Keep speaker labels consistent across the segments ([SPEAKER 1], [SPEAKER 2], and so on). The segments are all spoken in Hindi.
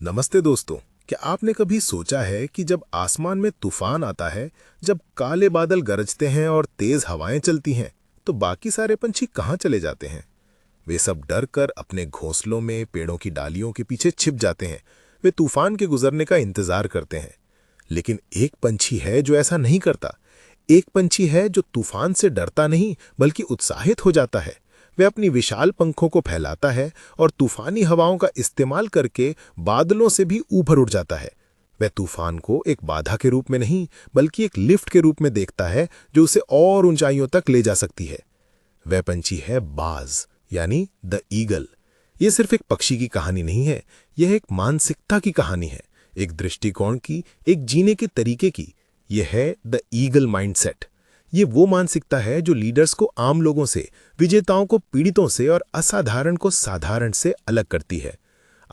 [SPEAKER 1] नमस्ते दोस्तों। क्या आपने कभी सोचा है कि जब आसमान में तूफान आता है, जब काले बादल गरजते हैं और तेज हवाएं चलती हैं, तो बाकी सारे पंछी कहाँ चले जाते हैं? वे सब डर कर अपने घोंसलों में पेड़ों की डालियों के पीछे छिप जाते हैं। वे तूफान के गुजरने का इंतजार करते हैं। लेकिन एक पंछी है जो ऐसा नहीं करता। एक पंछी है जो तूफान से डरता नहीं बल्कि उत्साहित हो जाता है। वह अपनी विशाल पंखों को फैलाता है और तूफानी हवाओं का इस्तेमाल करके बादलों से भी ऊपर उड़ जाता है। वह तूफान को एक बाधा के रूप में नहीं बल्कि एक लिफ्ट के रूप में देखता है जो उसे और ऊंचाइयों तक ले जा सकती है। वह पंछी है बाज, यानी द ईगल। यह सिर्फ एक पक्षी की कहानी नहीं है, यह एक मानसिकता की कहानी है, एक दृष्टिकोण की, एक जीने के तरीके की। यह है द ईगल माइंडसेट। ये वो मानसिकता है जो लीडर्स को आम लोगों से, विजेताओं को पीड़ितों से और असाधारण को साधारण से अलग करती है।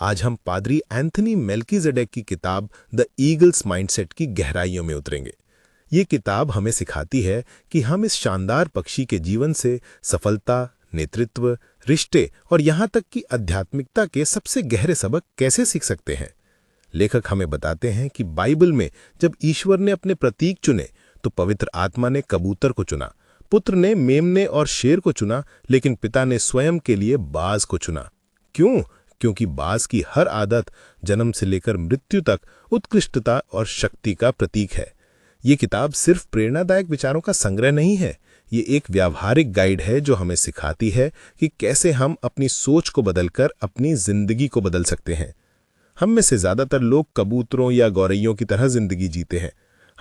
[SPEAKER 1] आज हम पादरी एंथनी मेल्कीजेडेक की किताब द ईगल्स माइंडसेट की गहराइयों में उतरेंगे। ये किताब हमें सिखाती है कि हम इस शानदार पक्षी के जीवन से सफलता, नेतृत्व, रिश्ते और यहाँ तक कि आध्यात्मिकता के सबसे गहरे सबक कैसे सीख सकते हैं। लेखक हमें बताते हैं कि बाइबल में जब ईश्वर ने अपने प्रतीक चुने तो पवित्र आत्मा ने कबूतर को चुना, पुत्र ने मेमने और शेर को चुना, लेकिन पिता ने स्वयं के लिए बाज को चुना। क्यों? क्योंकि बाज की हर आदत जन्म से लेकर मृत्यु तक उत्कृष्टता और शक्ति का प्रतीक है। ये किताब सिर्फ प्रेरणादायक विचारों का संग्रह नहीं है, ये एक व्यावहारिक गाइड है जो हमें सिखाती है कि कैसे हम अपनी सोच को बदलकर अपनी जिंदगी को बदल सकते हैं। हम में से ज्यादातर लोग कबूतरों या गौरैयों की तरह जिंदगी जीते हैं।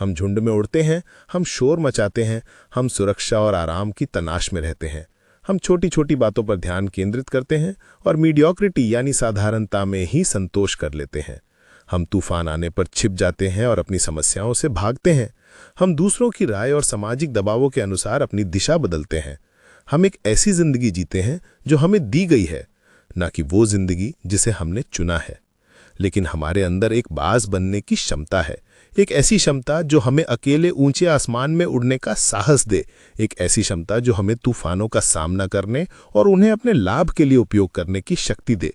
[SPEAKER 1] हम झुंड में उड़ते हैं, हम शोर मचाते हैं, हम सुरक्षा और आराम की तलाश में रहते हैं। हम छोटी छोटी बातों पर ध्यान केंद्रित करते हैं और मीडियोक्रिटी यानी साधारणता में ही संतोष कर लेते हैं। हम तूफान आने पर छिप जाते हैं और अपनी समस्याओं से भागते हैं। हम दूसरों की राय और सामाजिक दबावों के अनुसार अपनी दिशा बदलते हैं। हम एक ऐसी जिंदगी जीते हैं जो हमें दी गई है, ना कि वो जिंदगी जिसे हमने चुना है। लेकिन हमारे अंदर एक बाज बनने की क्षमता है, एक ऐसी क्षमता जो हमें अकेले ऊंचे आसमान में उड़ने का साहस दे, एक ऐसी क्षमता जो हमें तूफानों का सामना करने और उन्हें अपने लाभ के लिए उपयोग करने की शक्ति दे,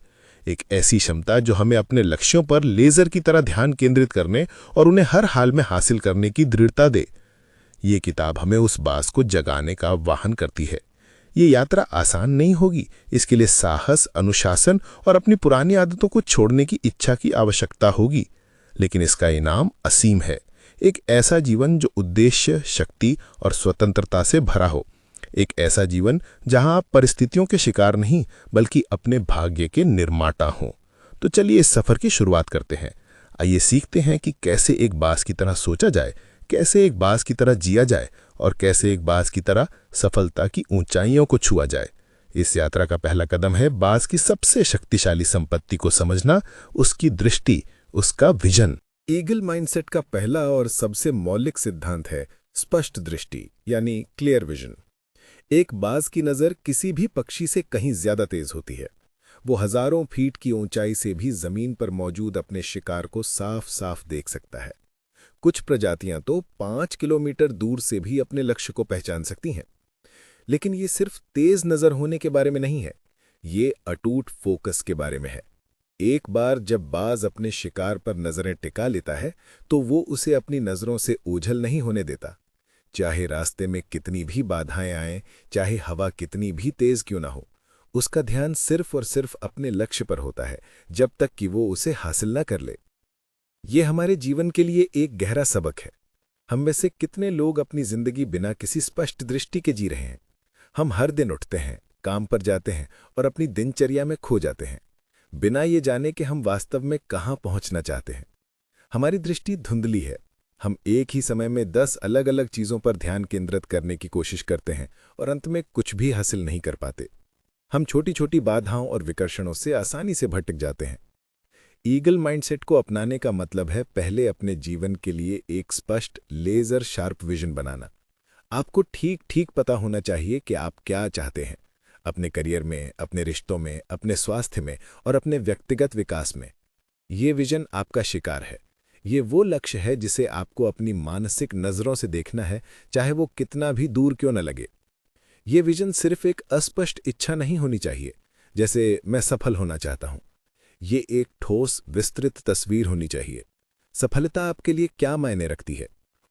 [SPEAKER 1] एक ऐसी क्षमता जो हमें अपने लक्ष्यों पर लेजर की तरह ध्यान केंद्रित करने और उन्हें हर हाल में हासिल करने की दृढ़ता दे। ये किताब हमें उस बाज को जगाने का आह्वान करती है। ये यात्रा आसान नहीं होगी, इसके लिए साहस, अनुशासन और अपनी पुरानी आदतों को छोड़ने की इच्छा की आवश्यकता होगी। लेकिन इसका इनाम असीम है, एक ऐसा जीवन जो उद्देश्य, शक्ति और स्वतंत्रता से भरा हो। एक ऐसा जीवन जहां आप परिस्थितियों के शिकार नहीं बल्कि अपने भाग्य के निर्माता हों। तो चलिए इस सफर की शुरुआत करते हैं। आइए सीखते हैं कि कैसे एक बाज की तरह सोचा जाए, कैसे एक बाज की तरह जिया जाए और कैसे एक बाज की तरह सफलता की ऊंचाइयों को छुआ जाए। इस यात्रा का पहला कदम है बाज की सबसे शक्तिशाली संपत्ति को समझना, उसकी दृष्टि, उसका विजन। ईगल माइंडसेट का पहला और सबसे मौलिक सिद्धांत है स्पष्ट दृष्टि, यानी क्लियर विजन। एक बाज की नजर किसी भी पक्षी से कहीं ज्यादा तेज होती है। वो हजारों फीट की ऊंचाई से भी जमीन पर मौजूद अपने शिकार को साफ साफ देख सकता है। कुछ प्रजातियां तो 5 किलोमीटर दूर से भी अपने लक्ष्य को पहचान सकती हैं। लेकिन ये सिर्फ तेज नजर होने के बारे में नहीं है, ये अटूट फोकस के बारे में है। एक बार जब बाज अपने शिकार पर नजरें टिका लेता है तो वो उसे अपनी नजरों से ओझल नहीं होने देता। चाहे रास्ते में कितनी भी बाधाएं आएं, चाहे हवा कितनी भी तेज क्यों ना हो, उसका ध्यान सिर्फ और सिर्फ अपने लक्ष्य पर होता है जब तक कि वो उसे हासिल न कर ले। ये हमारे जीवन के लिए एक गहरा सबक है। हम में से कितने लोग अपनी जिंदगी बिना किसी स्पष्ट दृष्टि के जी रहे हैं? हम हर दिन उठते हैं, काम पर जाते हैं और अपनी दिनचर्या में खो जाते हैं, बिना ये जाने कि हम वास्तव में कहाँ पहुंचना चाहते हैं। हमारी दृष्टि धुंधली है। हम एक ही समय में 10 अलग अलग चीजों पर ध्यान केंद्रित करने की कोशिश करते हैं और अंत में कुछ भी हासिल नहीं कर पाते। हम छोटी छोटी बाधाओं और विकर्षणों से आसानी से भटक जाते हैं। ईगल माइंडसेट को अपनाने का मतलब है पहले अपने जीवन के लिए एक स्पष्ट, लेजर शार्प विजन बनाना। आपको ठीक ठीक पता होना चाहिए कि आप क्या चाहते हैं, अपने करियर में, अपने रिश्तों में, अपने स्वास्थ्य में और अपने व्यक्तिगत विकास में। ये विजन आपका शिकार है। ये वो लक्ष्य है जिसे आपको अपनी मानसिक नजरों से देखना है, चाहे वो कितना भी दूर क्यों न लगे। ये विजन सिर्फ एक अस्पष्ट इच्छा नहीं होनी चाहिए, जैसे मैं सफल होना चाहता हूं।
[SPEAKER 2] ये एक ठोस, विस्तृत तस्वीर होनी चाहिए। सफलता आपके लिए क्या मायने रखती है?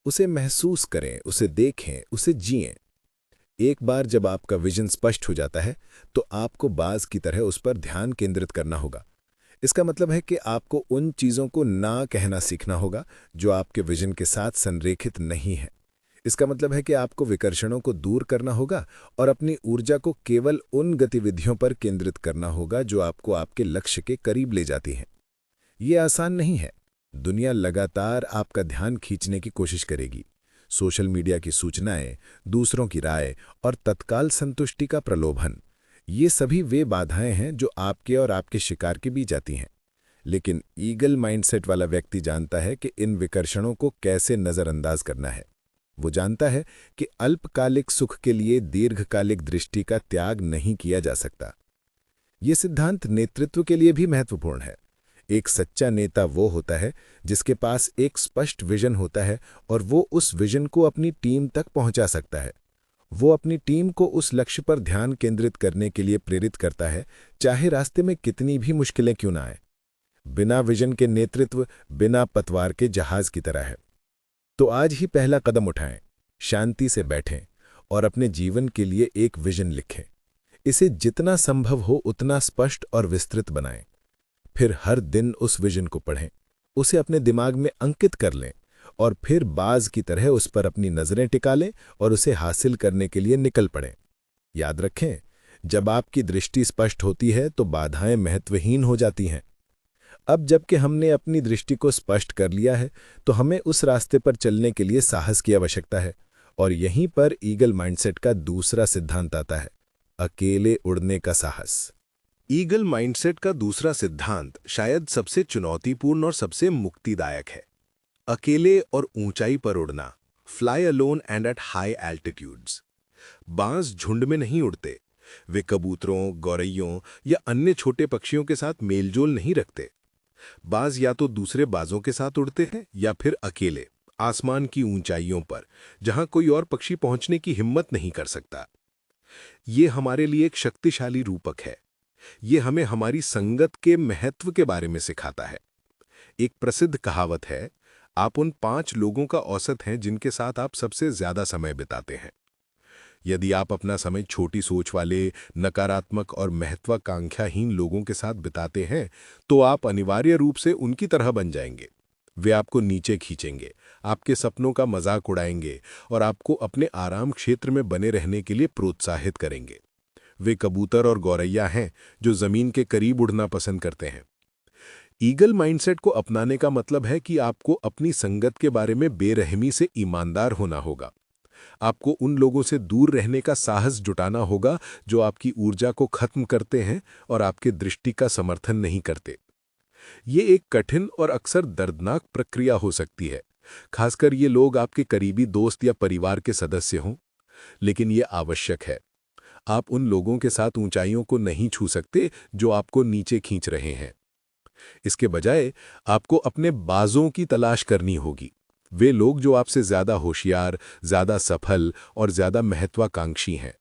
[SPEAKER 2] उसे महसूस करें, उसे देखें, उसे जिएं। एक बार जब आपका विजन स्पष्ट हो जाता है, तो आपको बाज की तरह उस पर ध्यान केंद्रित करना होगा। इसका मतलब है कि आपको उन चीज़ों को ना कहना सीखना होगा जो आपके विजन के साथ संरेखित नहीं है। इसका मतलब है कि आपको विकर्षणों को दूर करना होगा और अपनी ऊर्जा को केवल उन गतिविधियों पर केंद्रित करना होगा जो आपको आपके लक्ष्य के करीब ले जाती हैं। ये आसान नहीं है। दुनिया लगातार आपका ध्यान खींचने की कोशिश करेगी। सोशल मीडिया की सूचनाएं, दूसरों की राय और तत्काल संतुष्टि का प्रलोभन, ये सभी वे बाधाएं हैं जो आपके और आपके शिकार के बीच आती हैं। लेकिन ईगल माइंडसेट वाला व्यक्ति जानता है कि इन विकर्षणों को कैसे नजरअंदाज करना है। वो जानता है कि अल्पकालिक सुख के लिए दीर्घकालिक दृष्टि का त्याग नहीं किया जा सकता। ये सिद्धांत नेतृत्व के लिए भी महत्वपूर्ण है। एक सच्चा नेता वो होता है जिसके पास एक स्पष्ट विजन होता है और वो उस विजन को अपनी टीम तक पहुंचा सकता है। वो अपनी टीम को उस लक्ष्य पर ध्यान केंद्रित करने के लिए प्रेरित करता है, चाहे रास्ते में कितनी भी मुश्किलें क्यों ना आए। बिना विजन के नेतृत्व बिना पतवार के जहाज की तरह है। तो आज ही पहला कदम उठाएं, शांति से बैठें और अपने जीवन के लिए एक विजन लिखें। इसे जितना संभव हो उतना स्पष्ट और विस्तृत बनाएं। फिर हर दिन उस विजन को पढ़ें, उसे अपने दिमाग में अंकित कर लें और फिर बाज की तरह उस पर अपनी नजरें टिका लें और उसे हासिल करने के लिए निकल पड़ें। याद रखें, जब आपकी दृष्टि स्पष्ट होती है तो बाधाएं महत्वहीन हो जाती हैं। अब जबकि हमने अपनी दृष्टि को स्पष्ट कर लिया है, तो हमें उस रास्ते पर चलने के लिए साहस की आवश्यकता है। और यहीं पर ईगल माइंडसेट का दूसरा सिद्धांत आता है, अकेले उड़ने का साहस।
[SPEAKER 1] ईगल माइंडसेट का दूसरा सिद्धांत शायद सबसे चुनौतीपूर्ण और सबसे मुक्तिदायक है। अकेले और ऊंचाई पर उड़ना, fly alone and at high altitudes. बाज झुंड में नहीं उड़ते। वे कबूतरों, गौरैयों या अन्य छोटे पक्षियों के साथ मेलजोल नहीं रखते। बाज या तो दूसरे बाजों के साथ उड़ते हैं या फिर अकेले, आसमान की ऊंचाइयों पर, जहां कोई और पक्षी पहुंचने की हिम्मत नहीं कर सकता। ये हमारे लिए एक शक्तिशाली रूपक है। ये हमें हमारी संगत के महत्व के बारे में सिखाता है। एक प्रसिद्ध कहावत है, आप उन 5 लोगों का औसत हैं जिनके साथ आप सबसे ज्यादा समय बिताते हैं। यदि आप अपना समय छोटी सोच वाले, नकारात्मक और महत्वाकांक्षाहीन लोगों के साथ बिताते हैं, तो आप अनिवार्य रूप से उनकी तरह बन जाएंगे। वे आपको नीचे खींचेंगे, आपके सपनों का मजाक उड़ाएंगे और आपको अपने आराम क्षेत्र में बने रहने के लिए प्रोत्साहित करेंगे। वे कबूतर और गौरैया हैं जो जमीन के करीब उड़ना पसंद करते हैं। ईगल माइंडसेट को अपनाने का मतलब है कि आपको अपनी संगत के बारे में बेरहमी से ईमानदार होना होगा। आपको उन लोगों से दूर रहने का साहस जुटाना होगा जो आपकी ऊर्जा को खत्म करते हैं और आपके दृष्टि का समर्थन नहीं करते। ये एक कठिन और अक्सर दर्दनाक प्रक्रिया हो सकती है, खासकर ये लोग आपके करीबी दोस्त या परिवार के सदस्य हों, लेकिन ये आवश्यक है। आप उन लोगों के साथ ऊंचाइयों को नहीं छू सकते जो आपको नीचे खींच रहे हैं। इसके बजाय आपको अपने बाजों की तलाश करनी होगी। वे लोग जो आपसे ज्यादा होशियार, ज्यादा सफल और ज्यादा महत्वाकांक्षी हैं।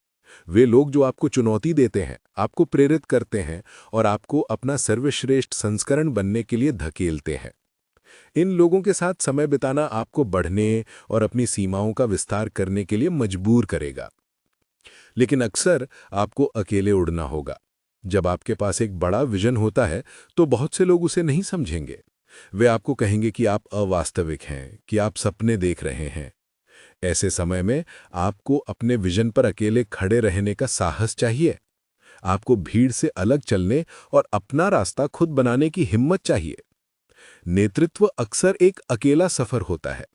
[SPEAKER 1] वे लोग जो आपको चुनौती देते हैं, आपको प्रेरित करते हैं और आपको अपना सर्वश्रेष्ठ संस्करण बनने के लिए धकेलते हैं। इन लोगों के साथ समय बिताना आपको बढ़ने और अपनी सीमाओं का विस्तार करने के लिए मजबूर करेगा। लेकिन अक्सर आपको अकेले उड़ना होगा। जब आपके पास एक बड़ा विजन होता है तो बहुत से लोग उसे नहीं समझेंगे। वे आपको कहेंगे कि आप अवास्तविक हैं, कि आप सपने देख रहे हैं। ऐसे समय में आपको अपने विजन पर अकेले खड़े रहने का साहस चाहिए। आपको भीड़ से अलग चलने और अपना रास्ता खुद बनाने की हिम्मत चाहिए। नेतृत्व अक्सर एक अकेला सफर होता है।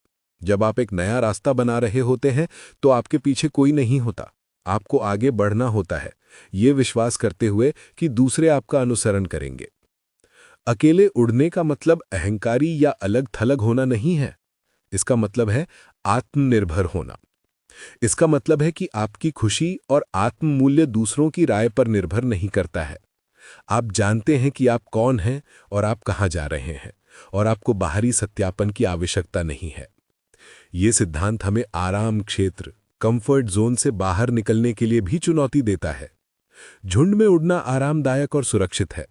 [SPEAKER 1] जब आप एक नया रास्ता बना रहे होते हैं तो आपके पीछे कोई नहीं होता। आपको आगे बढ़ना होता है, ये विश्वास करते हुए कि दूसरे आपका अनुसरण करेंगे। अकेले उड़ने का मतलब अहंकारी या अलग थलग होना नहीं है। इसका मतलब है आत्मनिर्भर होना। इसका मतलब है कि आपकी खुशी और आत्ममूल्य दूसरों की राय पर निर्भर नहीं करता है। आप जानते हैं कि आप कौन हैं और आप कहां जा रहे हैं, और आपको बाहरी सत्यापन की आवश्यकता नहीं है। ये सिद्धांत हमें आराम क्षेत्र, कंफर्ट जोन से बाहर निकलने के लिए भी चुनौती देता है। झुंड में उड़ना आरामदायक और सुरक्षित है,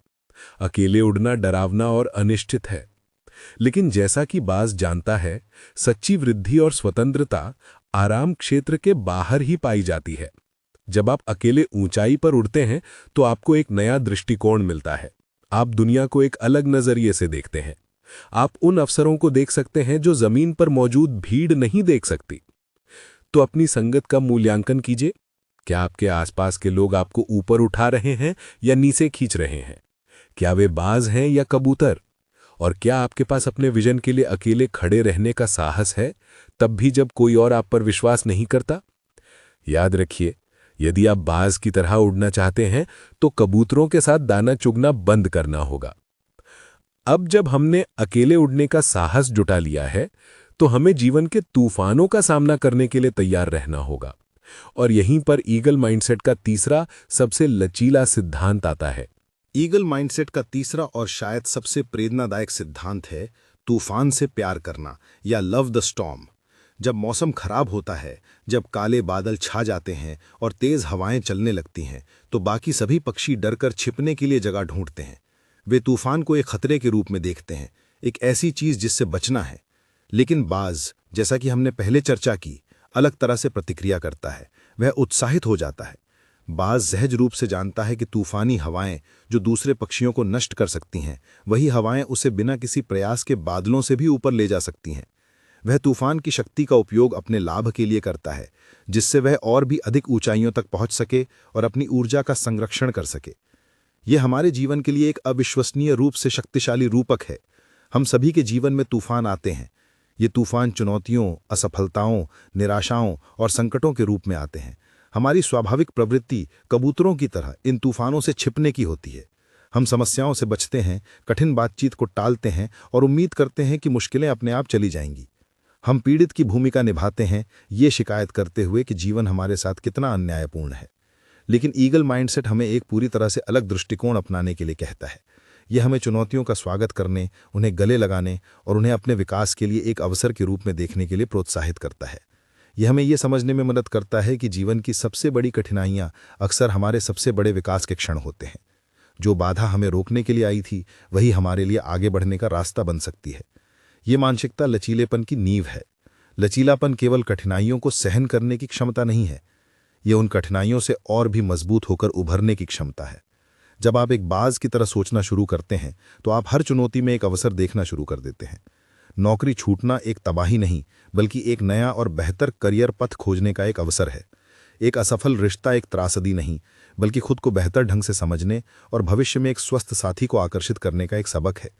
[SPEAKER 2] अकेले उड़ना डरावना और अनिश्चित है, लेकिन जैसा कि बाज जानता है, सच्ची वृद्धि और स्वतंत्रता आराम क्षेत्र के बाहर ही पाई जाती है। जब आप अकेले ऊंचाई पर उड़ते हैं तो आपको एक नया दृष्टिकोण मिलता है। आप दुनिया को एक अलग नजरिए से देखते हैं। आप उन अवसरों को देख सकते हैं जो जमीन पर मौजूद भीड़ नहीं देख सकती। तो अपनी संगत का मूल्यांकन कीजिए। क्या आपके आसपास के लोग आपको ऊपर उठा रहे हैं या नीचे खींच रहे हैं? क्या वे बाज हैं या कबूतर? और क्या आपके पास अपने विजन के लिए अकेले खड़े रहने का साहस है, तब भी जब कोई और आप पर विश्वास नहीं करता? याद रखिए, यदि आप बाज की तरह उड़ना चाहते हैं तो कबूतरों के साथ दाना चुगना बंद करना होगा। अब जब हमने अकेले उड़ने का साहस जुटा लिया है, तो हमें जीवन के तूफानों का सामना करने के लिए तैयार रहना होगा। और यहीं पर ईगल माइंडसेट का तीसरा सबसे लचीला सिद्धांत आता है।
[SPEAKER 1] ईगल माइंडसेट का तीसरा और शायद सबसे प्रेरणादायक सिद्धांत है तूफान से प्यार करना या लव द स्टॉर्म। जब मौसम खराब होता है, जब काले बादल छा जाते हैं और तेज हवाएं चलने लगती हैं, तो बाकी सभी पक्षी डरकर छिपने के लिए जगह ढूंढते हैं। वे तूफान को एक खतरे के रूप में देखते हैं, एक ऐसी चीज जिससे बचना है। लेकिन बाज, जैसा कि हमने पहले चर्चा की, अलग तरह से प्रतिक्रिया करता है। वह उत्साहित हो जाता है। बाज सहज रूप से जानता है कि तूफानी हवाएं जो दूसरे पक्षियों को नष्ट कर सकती हैं, वही हवाएं उसे बिना किसी प्रयास के बादलों से भी ऊपर ले जा सकती हैं। वह तूफान की शक्ति का उपयोग अपने लाभ के लिए करता है, जिससे वह और भी अधिक ऊंचाइयों तक पहुंच सके और अपनी ऊर्जा का संरक्षण कर सके। यह हमारे जीवन के लिए एक अविश्वसनीय रूप से शक्तिशाली रूपक है। हम सभी के जीवन में तूफान आते हैं। ये तूफान चुनौतियों, असफलताओं, निराशाओं और संकटों के रूप में आते हैं। हमारी स्वाभाविक प्रवृत्ति कबूतरों की तरह इन तूफानों से छिपने की होती है। हम समस्याओं से बचते हैं, कठिन बातचीत को टालते हैं और उम्मीद करते हैं कि मुश्किलें अपने आप चली जाएंगी। हम पीड़ित की भूमिका निभाते हैं, ये शिकायत करते हुए कि जीवन हमारे साथ कितना अन्यायपूर्ण है। लेकिन ईगल माइंडसेट हमें एक पूरी तरह से अलग दृष्टिकोण अपनाने के लिए कहता है। यह हमें चुनौतियों का स्वागत करने, उन्हें गले लगाने और उन्हें अपने विकास के लिए एक अवसर के रूप में देखने के लिए प्रोत्साहित करता है। यह हमें यह समझने में मदद करता है कि जीवन की सबसे बड़ी कठिनाइयां अक्सर हमारे सबसे बड़े विकास के क्षण होते हैं। जो बाधा हमें रोकने के लिए आई थी, वही हमारे लिए आगे बढ़ने का रास्ता बन सकती है। ये मानसिकता लचीलेपन की नींव है। लचीलापन केवल कठिनाइयों को सहन करने की क्षमता नहीं है, ये उन कठिनाइयों से और भी मजबूत होकर उभरने की क्षमता है। जब आप एक बाज की तरह सोचना शुरू करते हैं, तो आप हर चुनौती में एक अवसर देखना शुरू कर देते हैं। नौकरी छूटना एक तबाही नहीं, बल्कि एक नया और बेहतर करियर पथ खोजने का एक अवसर है। एक असफल रिश्ता एक त्रासदी नहीं, बल्कि खुद को बेहतर ढंग से समझने और भविष्य में एक स्वस्थ साथी को आकर्षित करने का एक सबक है।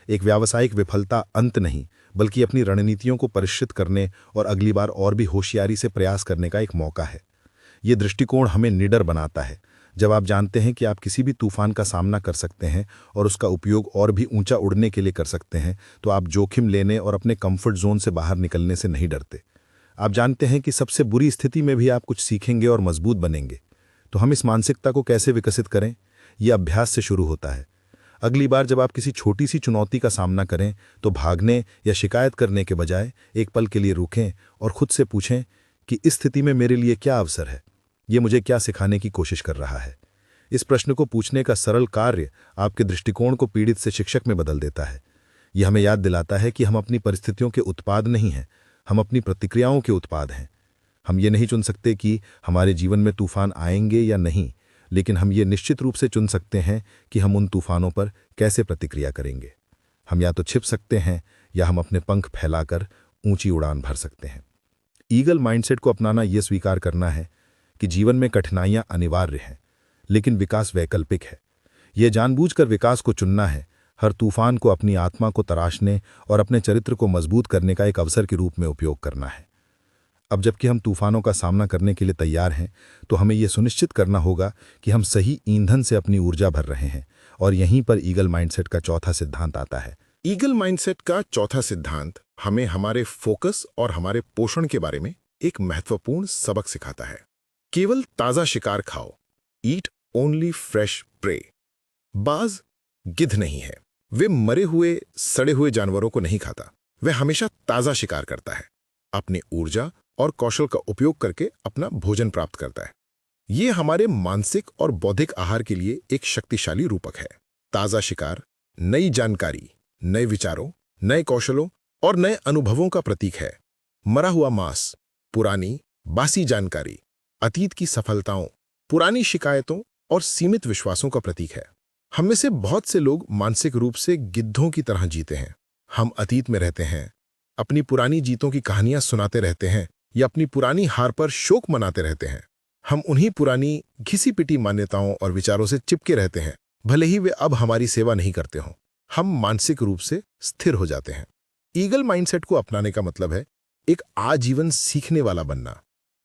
[SPEAKER 1] एक व्यावसायिक विफलता अंत नहीं, बल्कि अपनी रणनीतियों को परिष्कृत करने और अगली बार और भी होशियारी से प्रयास करने का एक मौका है। ये दृष्टिकोण हमें निडर बनाता है। जब आप जानते हैं कि आप किसी भी तूफान का सामना कर सकते हैं और उसका उपयोग और भी ऊंचा उड़ने के लिए कर सकते हैं, तो आप जोखिम लेने और अपने कंफर्ट जोन से बाहर निकलने से नहीं डरते। आप जानते हैं कि सबसे बुरी स्थिति में भी आप कुछ सीखेंगे और मजबूत बनेंगे। तो हम इस मानसिकता को कैसे विकसित करें? यह अभ्यास से शुरू होता है। अगली बार जब आप किसी छोटी सी चुनौती का सामना करें, तो भागने या शिकायत करने के बजाय एक पल के लिए रुकें और खुद से पूछें कि इस स्थिति में मेरे लिए क्या अवसर है, ये मुझे क्या सिखाने की कोशिश कर रहा है। इस प्रश्न को पूछने का सरल कार्य आपके दृष्टिकोण को पीड़ित से शिक्षक में बदल देता है। यह हमें याद दिलाता है कि हम अपनी परिस्थितियों के उत्पाद नहीं हैं, हम अपनी प्रतिक्रियाओं के उत्पाद हैं। हम ये नहीं चुन सकते कि हमारे जीवन में तूफान आएंगे या नहीं, लेकिन हम ये निश्चित रूप से चुन सकते हैं कि हम उन तूफानों पर कैसे प्रतिक्रिया करेंगे। हम या तो छिप सकते हैं या हम अपने पंख फैलाकर ऊंची उड़ान भर सकते हैं। ईगल माइंडसेट को अपनाना यह स्वीकार करना है कि जीवन में कठिनाइयां अनिवार्य हैं, लेकिन विकास वैकल्पिक है। यह जानबूझकर विकास को चुनना है, हर तूफान को अपनी आत्मा को तराशने और अपने चरित्र को मजबूत करने का एक अवसर के रूप में उपयोग करना है। अब जबकि हम तूफानों का सामना करने के लिए तैयार हैं, तो हमें यह सुनिश्चित करना होगा कि हम सही ईंधन से अपनी ऊर्जा भर रहे हैं। और यहीं पर ईगल माइंडसेट का चौथा सिद्धांत आता है। ईगल माइंडसेट का चौथा सिद्धांत हमें हमारे फोकस और हमारे पोषण के बारे में एक महत्वपूर्ण सबक सिखाता है। केवल ताजा शिकार खाओ, ईट ओनली फ्रेश प्रे। बाज गिद्ध नहीं है, वे मरे हुए सड़े हुए जानवरों को नहीं खाता। वह हमेशा ताजा शिकार करता है, अपनी ऊर्जा और कौशल का उपयोग करके अपना भोजन प्राप्त करता है। ये हमारे मानसिक और बौद्धिक आहार के लिए एक शक्तिशाली रूपक है। ताज़ा शिकार, नई जानकारी, नए विचारों, नए कौशलों और नए अनुभवों का प्रतीक है। मरा हुआ मांस, पुरानी, बासी जानकारी, अतीत की सफलताओं, पुरानी शिकायतों और सीमित विश्वासों का प्रतीक है। हम में से बहुत से लोग मानसिक रूप से गिद्धों की तरह जीते हैं। हम अतीत में रहते हैं, अपनी पुरानी जीतों की कहानियां सुनाते रहते हैं या अपनी पुरानी हार पर शोक मनाते रहते हैं। हम उन्हीं पुरानी घिसी पिटी मान्यताओं और विचारों से चिपके रहते हैं, भले ही वे अब हमारी सेवा नहीं करते हों। हम मानसिक रूप से स्थिर हो जाते हैं। ईगल माइंडसेट को अपनाने का मतलब है एक आजीवन सीखने वाला बनना।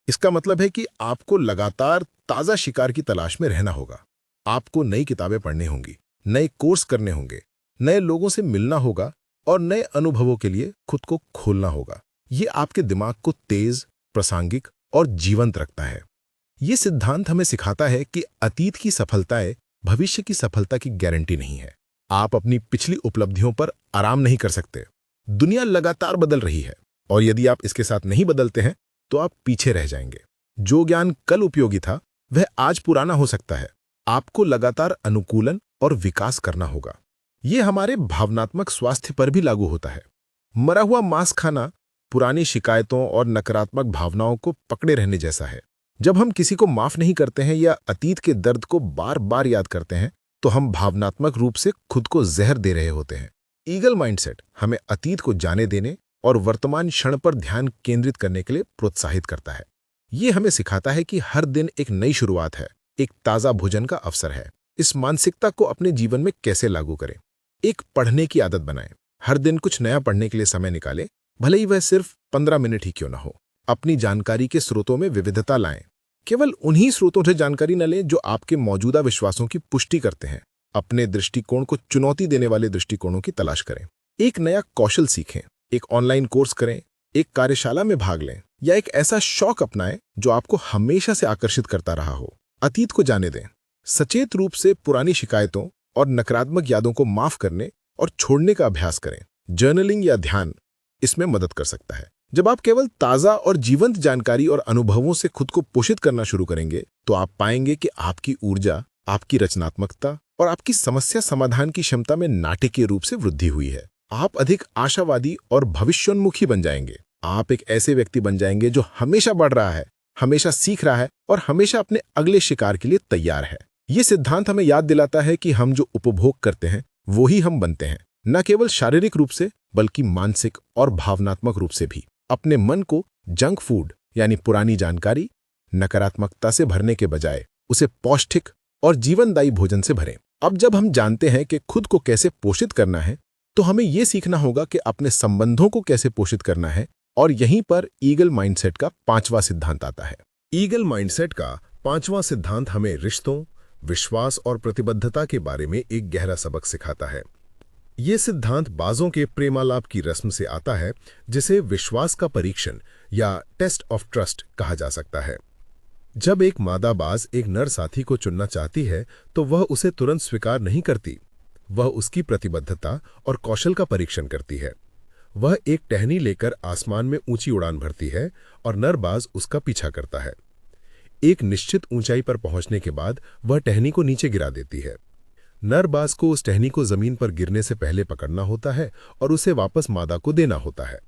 [SPEAKER 1] इसका मतलब है कि आपको लगातार ताज़ा शिकार की तलाश में रहना होगा। आपको नई किताबें पढ़नी होंगी, नए कोर्स करने होंगे, नए लोगों से मिलना होगा और नए अनुभवों के लिए खुद को खोलना होगा। ये आपके दिमाग को तेज, प्रासंगिक और जीवंत रखता है। ये सिद्धांत हमें सिखाता है कि अतीत की सफलताएं भविष्य की सफलता की गारंटी नहीं है। आप अपनी पिछली उपलब्धियों पर आराम नहीं कर सकते। दुनिया लगातार बदल रही है और यदि आप इसके साथ नहीं बदलते हैं तो आप पीछे रह जाएंगे। जो ज्ञान कल उपयोगी था वह आज पुराना हो सकता है। आपको लगातार अनुकूलन और विकास करना होगा। यह हमारे भावनात्मक स्वास्थ्य पर भी लागू होता है। मरा हुआ मांस खाना पुरानी शिकायतों और नकारात्मक भावनाओं को पकड़े रहने जैसा है। जब हम किसी को माफ नहीं करते हैं या अतीत के दर्द को बार बार याद करते हैं तो हम भावनात्मक रूप से खुद को जहर दे रहे होते हैं। ईगल माइंडसेट हमें अतीत को जाने देने और वर्तमान क्षण पर ध्यान केंद्रित करने के लिए प्रोत्साहित करता है। ये हमें सिखाता है कि हर दिन एक नई शुरुआत है, एक ताज़ा भोजन का अवसर है। इस मानसिकता को अपने जीवन में कैसे लागू करें? एक पढ़ने की आदत बनाएं। हर दिन कुछ नया पढ़ने के लिए समय निकालें, भले ही वह सिर्फ 15 मिनट ही क्यों ना हो। अपनी जानकारी के स्रोतों में विविधता लाएं। केवल उन्हीं स्रोतों से जानकारी न लें जो आपके मौजूदा विश्वासों की पुष्टि करते हैं। अपने दृष्टिकोण को चुनौती देने वाले दृष्टिकोणों की तलाश करें। एक नया कौशल सीखें, एक ऑनलाइन कोर्स करें, एक कार्यशाला में भाग लें या एक ऐसा शौक अपनाएं जो आपको हमेशा से आकर्षित करता रहा हो। अतीत को जाने दें। सचेत रूप से पुरानी शिकायतों और नकारात्मक यादों को माफ करने और छोड़ने का अभ्यास करें। जर्नलिंग या ध्यान इसमें मदद कर सकता है। जब आप केवल ताज़ा और जीवंत जानकारी और अनुभवों से खुद को पोषित करना शुरू करेंगे तो आप पाएंगे कि आपकी ऊर्जा, आपकी रचनात्मकता और आपकी समस्या समाधान की क्षमता में नाटकीय रूप से वृद्धि हुई है। आप अधिक आशावादी और भविष्योन्मुखी बन जाएंगे। आप एक ऐसे व्यक्ति बन जाएंगे जो हमेशा बढ़ रहा है, हमेशा सीख रहा है और हमेशा अपने अगले शिकार के लिए तैयार है। ये सिद्धांत हमें याद दिलाता है कि हम जो उपभोग करते हैं वो ही हम बनते हैं, न केवल शारीरिक रूप से बल्कि मानसिक और भावनात्मक रूप से भी। अपने मन को जंक फूड यानी पुरानी जानकारी, नकारात्मकता से भरने के बजाय उसे पौष्टिक और जीवनदायी भोजन से भरें। अब जब हम जानते हैं कि खुद को कैसे पोषित करना है तो हमें यह सीखना होगा कि अपने संबंधों को कैसे पोषित करना है, और यहीं पर ईगल माइंडसेट का 5वां सिद्धांत आता है। ईगल माइंडसेट का 5वां सिद्धांत हमें रिश्तों, विश्वास और प्रतिबद्धता के बारे में एक गहरा सबक सिखाता है। यह सिद्धांत बाजों के प्रेमालाप की रस्म से आता है, जिसे विश्वास का परीक्षण या टेस्ट ऑफ ट्रस्ट कहा जा सकता है। जब एक मादा बाज एक नर साथी को चुनना चाहती है तो वह उसे तुरंत स्वीकार नहीं करती। वह उसकी प्रतिबद्धता और कौशल का परीक्षण करती है। वह एक टहनी लेकर आसमान में ऊंची उड़ान भरती है और नर बाज उसका पीछा करता है। एक निश्चित ऊंचाई पर पहुंचने के बाद वह टहनी को नीचे गिरा देती है। नर बाज को उस टहनी को जमीन पर गिरने से पहले पकड़ना होता है और उसे वापस मादा को देना होता है।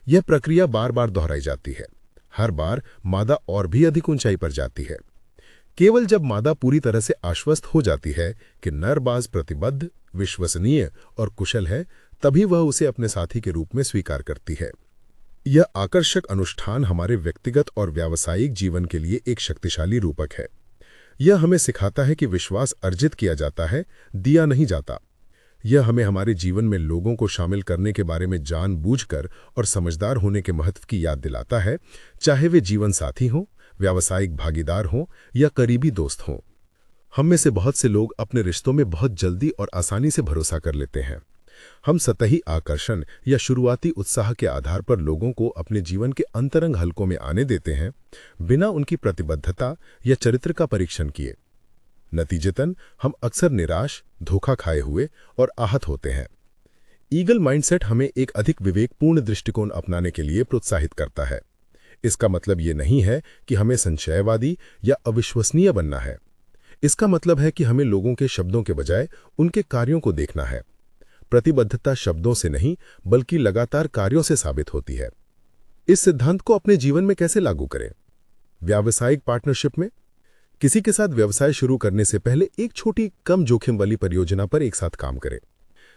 [SPEAKER 1] यह प्रक्रिया बार बार दोहराई जाती है। हर बार मादा और भी अधिक ऊंचाई पर जाती है। केवल जब मादा पूरी तरह से आश्वस्त हो जाती है कि नर बाज प्रतिबद्ध, विश्वसनीय और कुशल है, तभी वह उसे अपने साथी के रूप में स्वीकार करती है। यह आकर्षक अनुष्ठान हमारे व्यक्तिगत और व्यावसायिक जीवन के लिए एक शक्तिशाली रूपक है। यह हमें सिखाता है कि विश्वास अर्जित किया जाता है, दिया नहीं जाता। यह हमें हमारे जीवन में लोगों को शामिल करने के बारे में जानबूझकर और समझदार होने के महत्व की याद दिलाता है, चाहे वे जीवन साथी हों, व्यावसायिक भागीदार हों या करीबी दोस्त हों। हम में से बहुत से लोग अपने रिश्तों में बहुत जल्दी और आसानी से भरोसा कर लेते हैं। हम सतही आकर्षण या शुरुआती उत्साह के आधार पर लोगों को अपने जीवन के अंतरंग हलकों में आने देते हैं, बिना उनकी प्रतिबद्धता या चरित्र का परीक्षण किए। नतीजतन हम अक्सर निराश, धोखा खाए हुए और आहत होते हैं। ईगल माइंडसेट हमें एक अधिक विवेकपूर्ण दृष्टिकोण अपनाने के लिए प्रोत्साहित करता है। इसका मतलब ये नहीं है कि हमें संशयवादी या अविश्वसनीय बनना है। इसका मतलब है कि हमें लोगों के शब्दों के बजाय उनके कार्यों को देखना है। प्रतिबद्धता शब्दों से नहीं बल्कि लगातार कार्यों से साबित होती है। इस सिद्धांत को अपने जीवन में कैसे लागू करें? व्यावसायिक पार्टनरशिप में किसी के साथ व्यवसाय शुरू करने से पहले एक छोटी कम जोखिम वाली परियोजना पर एक साथ काम करें।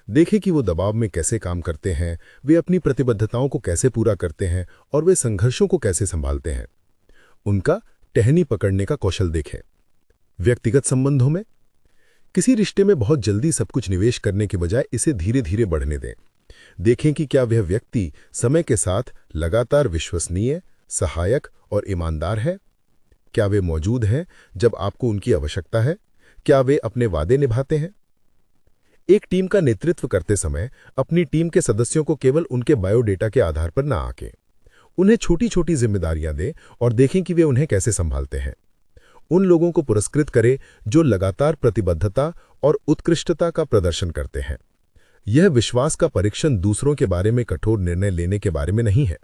[SPEAKER 1] देखें कि वो दबाव में कैसे काम करते हैं, वे अपनी प्रतिबद्धताओं को कैसे पूरा करते हैं और वे संघर्षों को कैसे संभालते हैं। उनका टहनी पकड़ने का कौशल देखें। व्यक्तिगत संबंधों में किसी रिश्ते में बहुत जल्दी सब कुछ निवेश करने के बजाय इसे धीरे धीरे बढ़ने दें। देखें कि क्या वह व्यक्ति समय के साथ लगातार विश्वसनीय, सहायक और ईमानदार है। क्या वे मौजूद हैं जब आपको उनकी आवश्यकता है? क्या वे अपने वादे निभाते हैं? एक टीम का नेतृत्व करते समय अपनी टीम के सदस्यों को केवल उनके बायोडेटा के आधार पर ना आंकें। उन्हें छोटी छोटी जिम्मेदारियां दें और देखें कि वे उन्हें कैसे संभालते हैं। उन लोगों को पुरस्कृत करें जो लगातार प्रतिबद्धता और उत्कृष्टता का प्रदर्शन करते हैं। यह विश्वास का परीक्षण दूसरों के बारे में कठोर निर्णय लेने के बारे में नहीं है।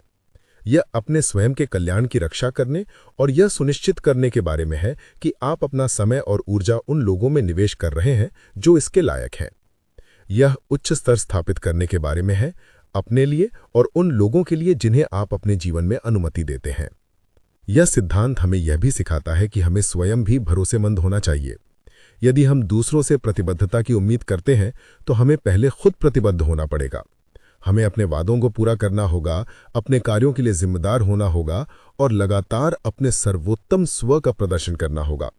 [SPEAKER 1] यह अपने स्वयं के कल्याण की रक्षा करने और यह सुनिश्चित करने के बारे में है कि आप अपना समय और ऊर्जा उन लोगों में निवेश कर रहे हैं जो इसके लायक हैं। यह उच्च स्तर स्थापित करने के बारे में है, अपने लिए और उन लोगों के लिए जिन्हें आप अपने जीवन में अनुमति देते हैं। यह सिद्धांत हमें यह भी सिखाता है कि हमें स्वयं भी भरोसेमंद होना चाहिए। यदि हम दूसरों से प्रतिबद्धता की उम्मीद करते हैं तो हमें पहले खुद प्रतिबद्ध होना पड़ेगा। हमें अपने वादों को पूरा करना होगा, अपने कार्यों के लिए जिम्मेदार होना होगा और लगातार अपने सर्वोत्तम स्व का प्रदर्शन करना होगा।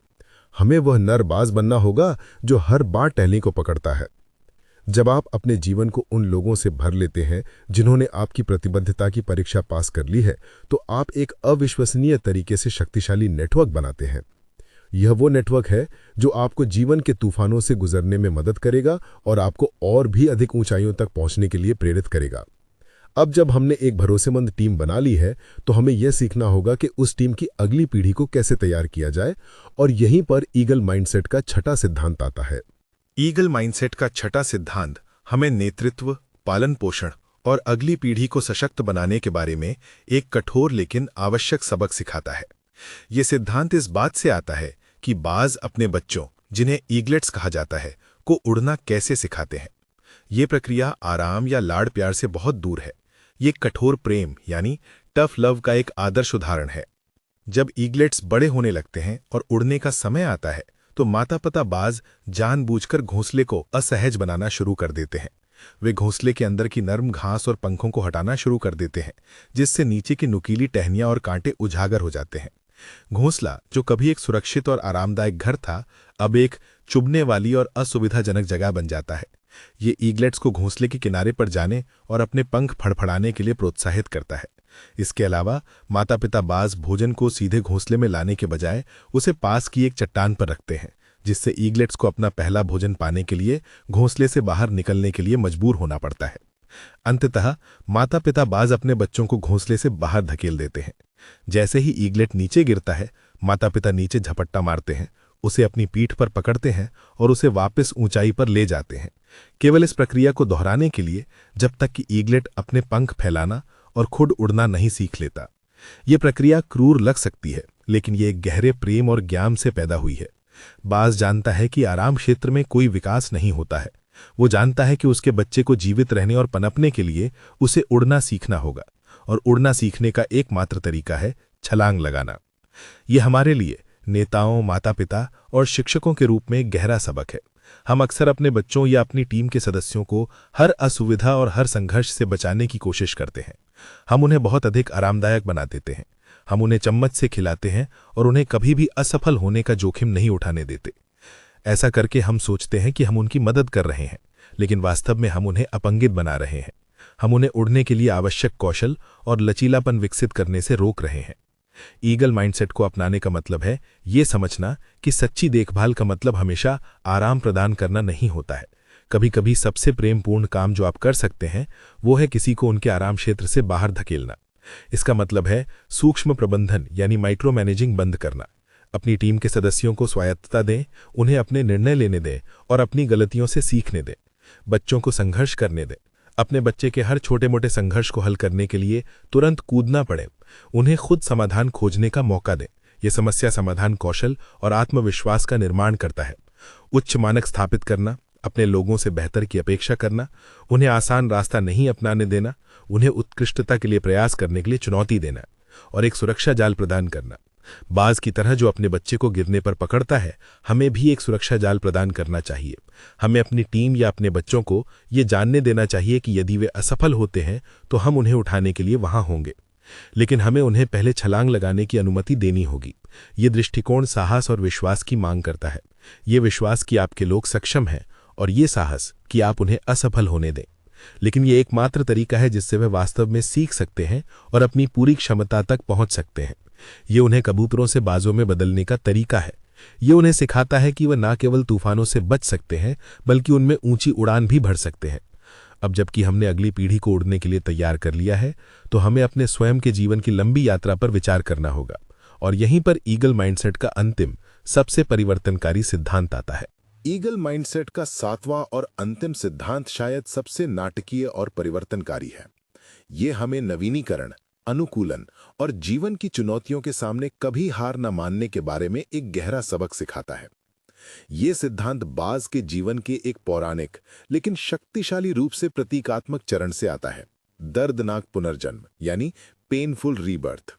[SPEAKER 1] हमें वह नरबाज बनना होगा जो हर बार टहनी को पकड़ता है। जब आप अपने जीवन को उन लोगों से भर लेते हैं जिन्होंने आपकी प्रतिबद्धता की परीक्षा पास कर ली है, तो आप एक अविश्वसनीय तरीके से शक्तिशाली नेटवर्क बनाते हैं। यह वो नेटवर्क है जो आपको जीवन के तूफानों से गुजरने में मदद करेगा और आपको और भी अधिक ऊंचाइयों तक पहुंचने के लिए प्रेरित करेगा। अब जब हमने एक भरोसेमंद टीम बना ली है तो हमें यह सीखना होगा कि उस टीम की अगली पीढ़ी को कैसे तैयार किया जाए, और यहीं पर ईगल माइंडसेट का छठा सिद्धांत आता है।
[SPEAKER 2] ईगल माइंडसेट का छठा सिद्धांत हमें नेतृत्व, पालन पोषण और अगली पीढ़ी को सशक्त बनाने के बारे में एक कठोर लेकिन आवश्यक सबक सिखाता है। ये सिद्धांत इस बात से आता है कि बाज अपने बच्चों, जिन्हें ईगलेट्स कहा जाता है, को उड़ना कैसे सिखाते हैं। ये प्रक्रिया आराम या लाड़ प्यार से बहुत दूर है। ये कठोर प्रेम यानी टफ लव का एक आदर्श उदाहरण है। जब ईगलेट्स बड़े होने लगते हैं और उड़ने का समय आता है तो माता पिता बाज जानबूझकर घोंसले को असहज बनाना शुरू कर देते हैं। वे घोंसले के अंदर की नर्म घास और पंखों को हटाना शुरू कर देते हैं, जिससे नीचे की नुकीली टहनियां और कांटे उजागर हो जाते हैं। घोंसला, जो कभी एक सुरक्षित और आरामदायक घर था, अब एक चुभने वाली और असुविधाजनक जगह बन जाता है। ये ईगलेट्स को घोंसले के किनारे पर जाने और अपने पंख फड़फड़ाने के लिए प्रोत्साहित करता है। इसके अलावा माता पिता बाज भोजन को सीधे घोंसले में लाने के बजाय उसे पास की एक चट्टान पर रखते हैं, जिससे ईगलेट्स को अपना पहला भोजन पाने के लिए घोंसले से बाहर निकलने के लिए मजबूर होना पड़ता है। अंततः माता पिता बाज अपने बच्चों को घोंसले से बाहर धकेल देते हैं। जैसे ही ईगलेट नीचे गिरता है, माता पिता नीचे झपट्टा मारते हैं, उसे अपनी पीठ पर पकड़ते हैं और उसे वापस ऊंचाई पर ले जाते हैं, केवल इस प्रक्रिया को दोहराने के लिए जब तक कि ईगलेट अपने पंख फैलाना और खुद उड़ना नहीं सीख लेता। ये प्रक्रिया क्रूर लग सकती है, लेकिन ये एक गहरे प्रेम और ज्ञान से पैदा हुई है। बाज जानता है कि आराम क्षेत्र में कोई विकास नहीं होता है। वो जानता है कि उसके बच्चे को जीवित रहने और पनपने के लिए उसे उड़ना सीखना होगा, और उड़ना सीखने का एकमात्र तरीका है छलांग लगाना। ये हमारे लिए नेताओं, माता पिता और शिक्षकों के रूप में एक गहरा सबक है। हम अक्सर अपने बच्चों या अपनी टीम के सदस्यों को हर असुविधा और हर संघर्ष से बचाने की कोशिश करते हैं। हम उन्हें बहुत अधिक आरामदायक बना देते हैं। हम उन्हें चम्मच से खिलाते हैं और उन्हें कभी भी असफल होने का जोखिम नहीं उठाने देते। ऐसा करके हम सोचते हैं कि हम उनकी मदद कर रहे हैं, लेकिन वास्तव में हम उन्हें अपंगित बना रहे हैं। हम उन्हें उड़ने के लिए आवश्यक कौशल और लचीलापन विकसित करने से रोक रहे हैं। ईगल माइंडसेट को अपनाने का मतलब है ये समझना कि सच्ची देखभाल का मतलब हमेशा आराम प्रदान करना नहीं होता है। कभी कभी सबसे प्रेमपूर्ण काम जो आप कर सकते हैं वो है किसी को उनके आराम क्षेत्र से बाहर धकेलना। इसका मतलब है सूक्ष्म प्रबंधन यानी माइक्रो मैनेजिंग बंद करना। अपनी टीम के सदस्यों को स्वायत्तता दें, उन्हें अपने निर्णय लेने दें और अपनी गलतियों से सीखने दें। बच्चों को संघर्ष करने दें। अपने बच्चे के हर छोटे मोटे संघर्ष को हल करने के लिए तुरंत कूदना पड़े। उन्हें खुद समाधान खोजने का मौका दें,
[SPEAKER 1] ये समस्या समाधान कौशल और आत्मविश्वास का निर्माण करता है। उच्च मानक स्थापित करना, अपने लोगों से बेहतर की अपेक्षा करना, उन्हें आसान रास्ता नहीं अपनाने देना, उन्हें उत्कृष्टता के लिए प्रयास करने के लिए चुनौती देना और एक सुरक्षा जाल प्रदान करना। बाज की तरह जो अपने बच्चे को गिरने पर पकड़ता है, हमें भी एक सुरक्षा जाल प्रदान करना चाहिए। हमें अपनी टीम या अपने बच्चों को ये जानने देना चाहिए कि यदि वे असफल होते हैं तो हम उन्हें उठाने के लिए वहां होंगे, लेकिन हमें उन्हें पहले छलांग लगाने की अनुमति देनी होगी। ये दृष्टिकोण साहस और विश्वास की मांग करता है। ये विश्वास कि आपके लोग सक्षम हैं और ये साहस कि आप उन्हें असफल होने दें। लेकिन ये एकमात्र तरीका है जिससे वे वास्तव में सीख सकते हैं और अपनी पूरी क्षमता तक पहुंच सकते हैं। ये उन्हें कबूतरों से बाजों में बदलने का तरीका है। ये उन्हें सिखाता है कि वह न केवल तूफानों से बच सकते हैं बल्कि उनमें ऊंची उड़ान भी भर सकते हैं। अब जबकि हमने अगली पीढ़ी को उड़ने के लिए तैयार कर लिया है, तो हमें अपने स्वयं के जीवन की लंबी यात्रा पर विचार करना होगा। और यहीं पर ईगल माइंडसेट का अंतिम, सबसे परिवर्तनकारी सिद्धांत आता है।
[SPEAKER 2] ईगल माइंडसेट का 7वां और अंतिम सिद्धांत शायद सबसे नाटकीय और परिवर्तनकारी है। ये हमें नवीनीकरण, अनुकूलन और जीवन की चुनौतियों के सामने कभी हार न मानने के बारे में एक गहरा सबक सिखाता है। ये सिद्धांत बाज के जीवन के एक पौराणिक लेकिन शक्तिशाली रूप से प्रतीकात्मक चरण से आता है, दर्दनाक पुनर्जन्म यानी पेनफुल रीबर्थ।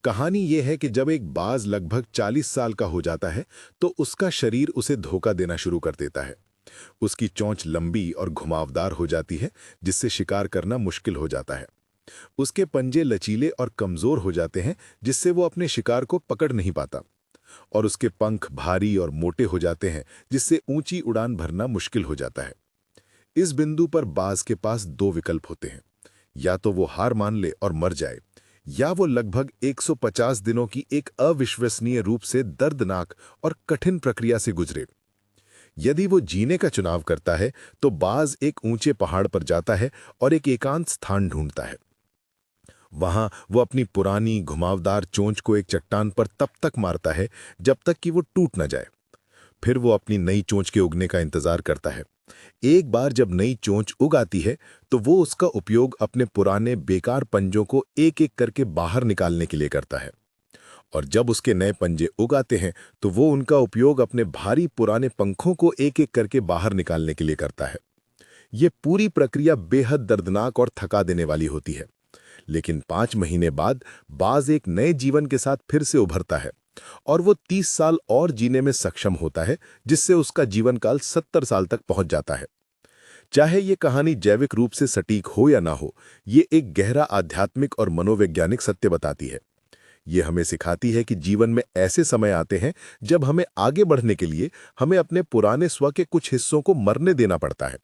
[SPEAKER 2] कहानी यह है कि जब एक बाज लगभग 40 साल का हो जाता है तो उसका शरीर उसे धोखा देना शुरू कर देता है। उसकी चोंच लंबी और घुमावदार हो जाती है, जिससे शिकार करना मुश्किल हो जाता है। उसके पंजे लचीले और कमजोर हो जाते हैं, जिससे वो अपने शिकार को पकड़ नहीं पाता। और उसके पंख भारी और मोटे हो जाते हैं, जिससे ऊंची उड़ान भरना मुश्किल हो जाता है। इस बिंदु पर बाज के पास 2 विकल्प होते हैं, या तो वो हार मान ले और मर जाए, या वो लगभग 150 दिनों की एक अविश्वसनीय रूप से दर्दनाक और कठिन प्रक्रिया से गुजरे। यदि वो जीने का चुनाव करता है तो बाज एक ऊंचे पहाड़ पर जाता है और एक एकांत स्थान ढूंढता है। वहां वो अपनी पुरानी घुमावदार चोंच को एक चट्टान पर तब तक मारता है जब तक कि वो टूट न जाए। फिर वो अपनी नई चोंच के उगने का इंतजार करता है। एक बार जब नई चोंच उग आती है तो वो उसका उपयोग अपने पुराने बेकार पंजों को एक एक करके बाहर निकालने के लिए करता है। और जब उसके नए पंजे उग आते हैं तो वो उनका उपयोग अपने भारी पुराने पंखों को एक एक करके बाहर निकालने के लिए करता है। ये पूरी प्रक्रिया बेहद दर्दनाक और थका देने वाली होती है। लेकिन 5 महीने बाद बाज एक नए जीवन के साथ फिर से उभरता है और वो 30 साल और जीने में सक्षम होता है, जिससे उसका जीवन काल 70 साल तक पहुंच जाता है। चाहे ये कहानी जैविक रूप से सटीक हो या ना हो, ये एक गहरा आध्यात्मिक और मनोवैज्ञानिक सत्य बताती है। ये हमें सिखाती है कि जीवन में ऐसे समय आते हैं जब हमें आगे बढ़ने के लिए हमें अपने पुराने स्व के कुछ हिस्सों को मरने देना पड़ता है।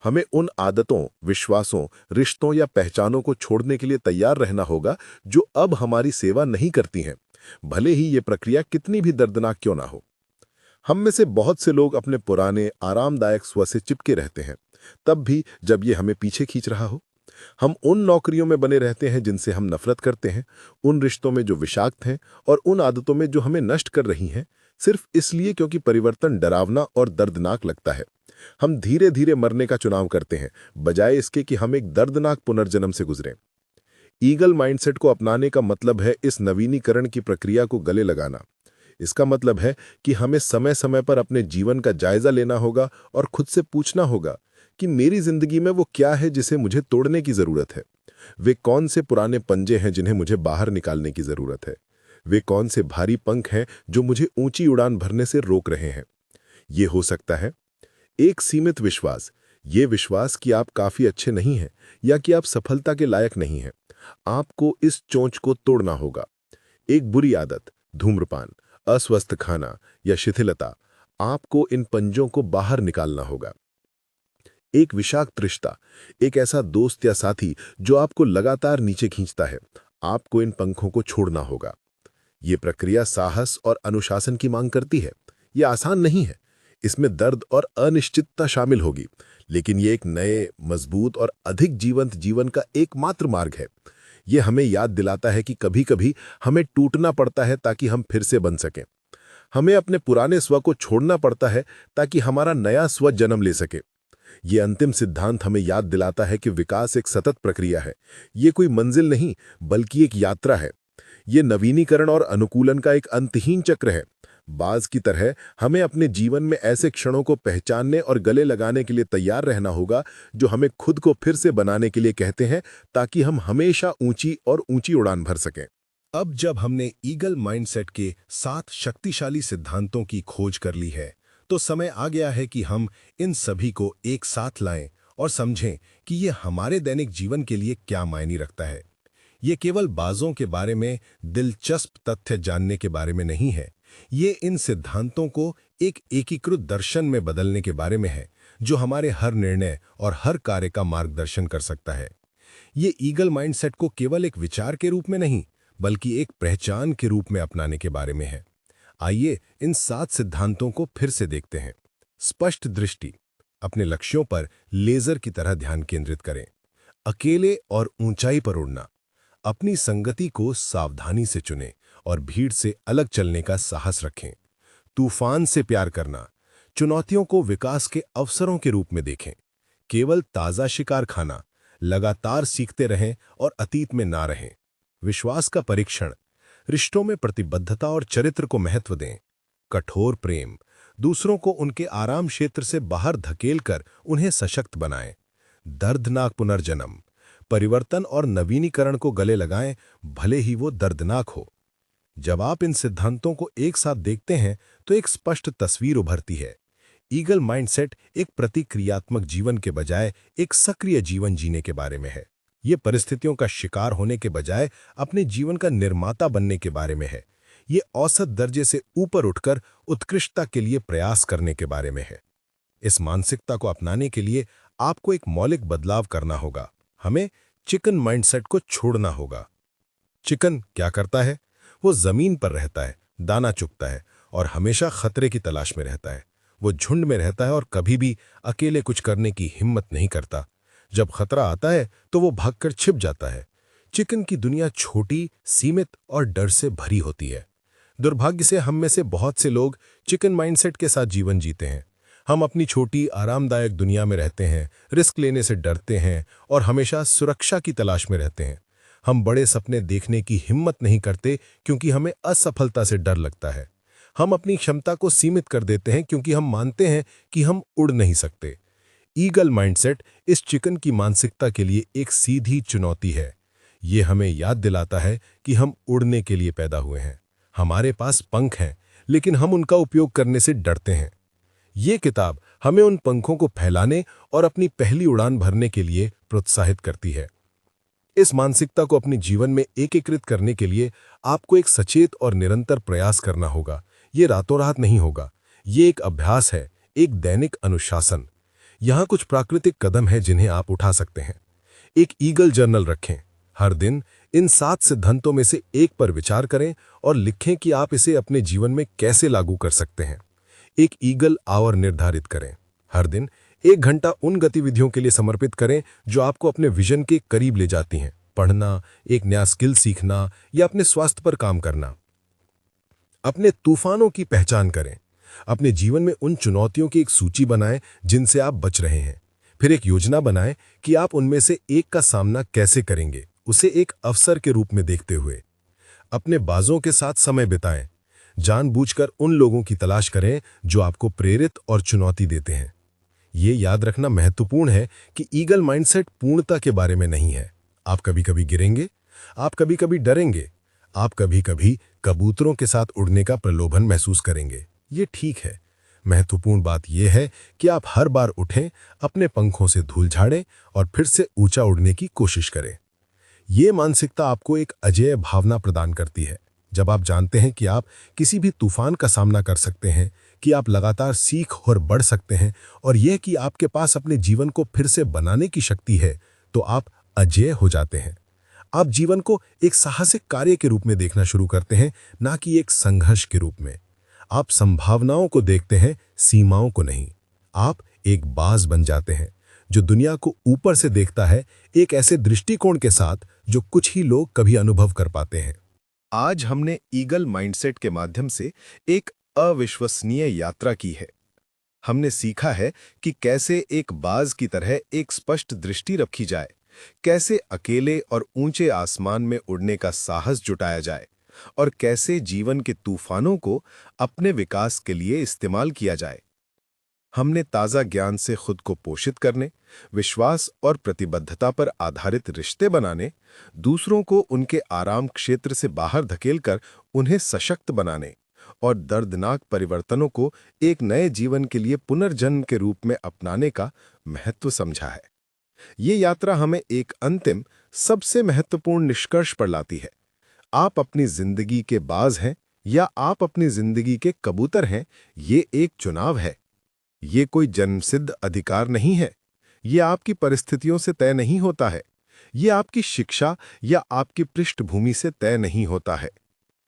[SPEAKER 2] हमें उन आदतों, विश्वासों, रिश्तों या पहचानों को छोड़ने के लिए तैयार रहना होगा जो अब हमारी सेवा नहीं करती हैं, भले ही ये प्रक्रिया कितनी भी दर्दनाक क्यों ना हो। हम में से बहुत से लोग अपने पुराने आरामदायक स्व से चिपके रहते हैं, तब भी जब ये हमें पीछे खींच रहा हो। हम उन नौकरियों में बने रहते हैं जिनसे हम नफरत करते हैं, उन रिश्तों में जो विषाक्त हैं और उन आदतों में जो हमें नष्ट कर रही हैं, सिर्फ इसलिए क्योंकि परिवर्तन डरावना और दर्दनाक लगता है। हम धीरे धीरे मरने का चुनाव करते हैं, बजाय इसके कि हम एक दर्दनाक पुनर्जन्म से गुजरें। ईगल माइंडसेट को अपनाने का मतलब है इस नवीनीकरण की प्रक्रिया को गले लगाना। इसका मतलब है कि हमें समय समय पर अपने जीवन का जायजा लेना होगा और खुद से पूछना होगा कि मेरी जिंदगी में वो क्या है जिसे मुझे तोड़ने की जरूरत है। वे कौन से पुराने पंजे हैं जिन्हें मुझे बाहर निकालने की जरूरत है। वे कौन से भारी पंख हैं जो मुझे ऊंची उड़ान भरने से रोक रहे हैं। ये हो सकता है एक सीमित विश्वास, ये विश्वास कि आप काफी अच्छे नहीं हैं या कि आप सफलता के लायक नहीं हैं। आपको इस चोंच को तोड़ना होगा। एक बुरी आदत, धूम्रपान, अस्वस्थ खाना या शिथिलता, आपको इन पंजों को बाहर निकालना होगा। एक विषाक्त रिश्ता, एक ऐसा दोस्त या साथी जो आपको लगातार नीचे खींचता है, आपको इन पंखों को छोड़ना होगा। ये प्रक्रिया साहस और अनुशासन की मांग करती है। ये आसान नहीं है, इसमें दर्द और अनिश्चितता शामिल होगी, लेकिन ये एक नए, मजबूत और अधिक जीवंत जीवन का एकमात्र मार्ग है। ये हमें याद दिलाता है कि कभी-कभी हमें टूटना पड़ता है ताकि हम फिर से बन सकें। हमें अपने पुराने स्व को छोड़ना पड़ता है ताकि हमारा नया स्व जन्म ले सके। ये अंतिम सिद्धांत हमें याद दिलाता है कि विकास एक सतत प्रक्रिया है। ये कोई मंजिल नहीं, बल्कि एक यात्रा है।
[SPEAKER 1] ये नवीनीकरण और अनुकूलन का एक अंतहीन चक्र है। बाज की तरह हमें अपने जीवन में ऐसे क्षणों को पहचानने और गले लगाने के लिए तैयार रहना होगा जो हमें खुद को फिर से बनाने के लिए कहते हैं, ताकि हम हमेशा ऊंची और ऊंची उड़ान भर सकें। अब जब हमने ईगल माइंडसेट के 7 शक्तिशाली सिद्धांतों की खोज कर ली है, तो समय आ गया है कि हम इन सभी को एक साथ लाएं और समझें कि ये हमारे दैनिक जीवन के लिए क्या मायने रखता है। ये केवल बाजों के बारे में दिलचस्प तथ्य जानने के बारे में नहीं है, ये इन सिद्धांतों को एक एकीकृत दर्शन में बदलने के बारे में है, जो हमारे हर निर्णय और हर कार्य का मार्गदर्शन कर सकता है। ये ईगल माइंडसेट को केवल एक विचार के रूप में नहीं, बल्कि एक पहचान के रूप में अपनाने के बारे में है। आइए इन 7 सिद्धांतों को फिर से देखते हैं। स्पष्ट दृष्टि, अपने लक्ष्यों पर लेजर की तरह ध्यान केंद्रित करें। अकेले और ऊंचाई पर उड़ना, अपनी संगति को सावधानी से चुनें और भीड़ से अलग चलने का साहस रखें। तूफान से प्यार करना, चुनौतियों को विकास के अवसरों के रूप में देखें। केवल ताज़ा शिकार खाना, लगातार सीखते रहें और अतीत में ना रहें। विश्वास का परीक्षण, रिश्तों में प्रतिबद्धता और चरित्र को महत्व दें। कठोर प्रेम, दूसरों को उनके आराम क्षेत्र से बाहर धकेलकर उन्हें सशक्त बनाएं। दर्दनाक पुनर्जन्म, परिवर्तन और नवीनीकरण को गले लगाएं, भले ही वो दर्दनाक हो। जब आप इन सिद्धांतों को एक साथ देखते हैं तो एक स्पष्ट तस्वीर उभरती है। ईगल माइंडसेट एक प्रतिक्रियात्मक जीवन के बजाय एक सक्रिय जीवन जीने के बारे में है। ये परिस्थितियों का शिकार होने के बजाय अपने जीवन का निर्माता बनने के बारे में है। ये औसत दर्जे से ऊपर उठकर उत्कृष्टता के लिए प्रयास करने के बारे में है। इस मानसिकता को अपनाने के लिए आपको एक मौलिक बदलाव करना होगा। हमें चिकन माइंडसेट को छोड़ना होगा। चिकन क्या करता है? वो जमीन पर रहता है, दाना चुगता है और हमेशा खतरे की तलाश में रहता है। वो झुंड में रहता है और कभी भी अकेले कुछ करने की हिम्मत नहीं करता। जब खतरा आता है तो वो भागकर छिप जाता है। चिकन की दुनिया छोटी, सीमित और डर से भरी होती है। दुर्भाग्य से हम में से बहुत से लोग चिकन माइंडसेट के साथ जीवन जीते हैं। हम अपनी छोटी आरामदायक दुनिया में रहते हैं, रिस्क लेने से डरते हैं और हमेशा सुरक्षा की तलाश में रहते हैं। हम बड़े सपने देखने की हिम्मत नहीं करते क्योंकि हमें असफलता से डर लगता है। हम अपनी क्षमता को सीमित कर देते हैं क्योंकि हम मानते हैं कि हम उड़ नहीं सकते। ईगल माइंडसेट इस चिकन की मानसिकता के लिए एक सीधी चुनौती है। ये हमें याद दिलाता है कि हम उड़ने के लिए पैदा हुए हैं। हमारे पास पंख हैं, लेकिन हम उनका उपयोग करने से डरते हैं। ये किताब हमें उन पंखों को फैलाने और अपनी पहली उड़ान भरने के लिए प्रोत्साहित करती है। इस मानसिकता को अपने जीवन में एकीकृत करने के लिए आपको एक सचेत और निरंतर प्रयास करना होगा। ये रातों रात नहीं होगा। ये एक अभ्यास है, एक दैनिक अनुशासन। यहाँ कुछ प्राकृतिक कदम हैं जिन्हें आप उठा सकते हैं। एक ईगल जर्नल रखें। हर दिन इन 7 सिद्धांतों में से एक पर विचार करें और लिखें कि आप इसे अपने जीवन में कैसे लागू कर सकते हैं। एक ईगल आवर निर्धारित करें। हर दिन 1 घंटा उन गतिविधियों के लिए समर्पित करें जो आपको अपने विजन के करीब ले जाती हैं। पढ़ना, एक नया स्किल सीखना या अपने स्वास्थ्य पर काम करना। अपने तूफानों की पहचान करें। अपने जीवन में उन चुनौतियों की एक सूची बनाएं जिनसे आप बच रहे हैं। फिर एक योजना बनाएं कि आप उनमें से एक का सामना कैसे करेंगे, उसे एक अवसर के रूप में देखते हुए। अपने बाजों के साथ समय बिताएं। जानबूझकर उन लोगों की तलाश करें जो आपको प्रेरित और चुनौती देते हैं। ये याद रखना महत्वपूर्ण है कि ईगल माइंडसेट पूर्णता के बारे में नहीं है। आप कभी-कभी गिरेंगे, आप कभी-कभी डरेंगे, आप कभी-कभी कबूतरों के साथ उड़ने का प्रलोभन महसूस करेंगे। ये ठीक है। महत्वपूर्ण बात यह है कि आप हर बार उठें, अपने पंखों से धूल झाड़ें और फिर से ऊंचा उड़ने की कोशिश करें। ये मानसिकता आपको एक अजेय भावना प्रदान करती है। जब आप जानते हैं कि आप किसी भी तूफान का सामना कर सकते हैं, कि आप लगातार सीख और बढ़ सकते हैं और यह कि आपके पास अपने जीवन को फिर से बनाने की शक्ति है, तो आप अजेय हो जाते हैं। आप जीवन को एक साहसिक कार्य के रूप में देखना शुरू करते हैं, ना कि एक संघर्ष के रूप में। आप संभावनाओं को देखते हैं, सीमाओं को नहीं। आप एक बाज बन जाते हैं जो दुनिया को ऊपर से देखता है, एक ऐसे दृष्टिकोण के साथ जो कुछ ही लोग कभी अनुभव कर पाते हैं। आज हमने ईगल माइंडसेट के माध्यम से एक अविश्वसनीय यात्रा की है। हमने सीखा है कि कैसे एक बाज की तरह एक स्पष्ट दृष्टि रखी जाए, कैसे अकेले और ऊंचे आसमान में उड़ने का साहस जुटाया जाए, और कैसे जीवन के तूफानों को अपने विकास के लिए इस्तेमाल किया जाए। हमने ताज़ा ज्ञान से खुद को पोषित करने, विश्वास और प्रतिबद्धता पर आधारित रिश्ते बनाने, दूसरों को उनके आराम क्षेत्र से बाहर धकेलकर उन्हें सशक्त बनाने और दर्दनाक परिवर्तनों को एक नए जीवन के लिए पुनर्जन्म के रूप में अपनाने का महत्व समझा है। ये यात्रा हमें एक अंतिम, सबसे महत्वपूर्ण निष्कर्ष पर लाती है। आप अपनी जिंदगी के बाज हैं या आप अपनी जिंदगी के कबूतर हैं, ये एक चुनाव है। ये कोई जन्मसिद्ध अधिकार नहीं है। ये आपकी परिस्थितियों से तय नहीं होता है। ये आपकी शिक्षा या आपकी पृष्ठभूमि से तय नहीं होता है।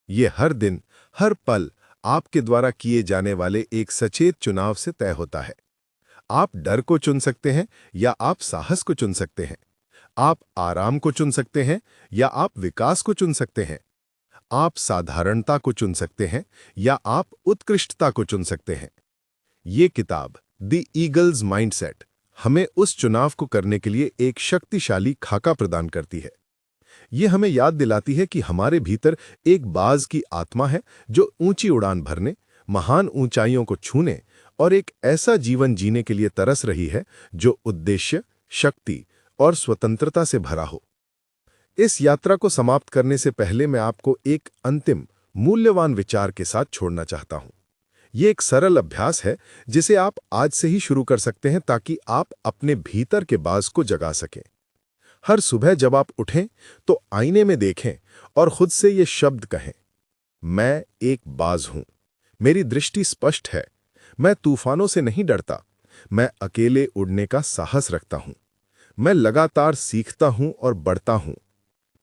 [SPEAKER 1] ये हर दिन, हर पल आपके द्वारा किए जाने वाले एक सचेत चुनाव से तय होता है। आप डर को चुन सकते हैं या आप साहस को चुन सकते हैं। आप आराम को चुन सकते हैं या आप विकास को चुन सकते हैं। आप साधारणता को चुन सकते हैं या आप उत्कृष्टता को चुन सकते हैं। ये किताब द ईगल्स माइंडसेट हमें उस चुनाव को करने के लिए एक शक्तिशाली खाका प्रदान करती है। ये हमें याद दिलाती है कि हमारे भीतर एक बाज की आत्मा है जो ऊंची उड़ान भरने, महान ऊंचाइयों को छूने और एक ऐसा जीवन जीने के लिए तरस रही है जो उद्देश्य, शक्ति और स्वतंत्रता से भरा हो। इस यात्रा को समाप्त करने से पहले मैं आपको एक अंतिम, मूल्यवान विचार के साथ छोड़ना चाहता हूं। ये एक सरल अभ्यास है जिसे आप आज से ही शुरू कर सकते हैं ताकि आप अपने भीतर के बाज को जगा सकें। हर सुबह जब आप उठें तो आईने में देखें और खुद से ये शब्द कहें, मैं एक बाज हूं। मेरी दृष्टि स्पष्ट है। मैं तूफानों से नहीं डरता। मैं अकेले उड़ने का साहस रखता हूं। मैं लगातार सीखता हूं और बढ़ता हूं।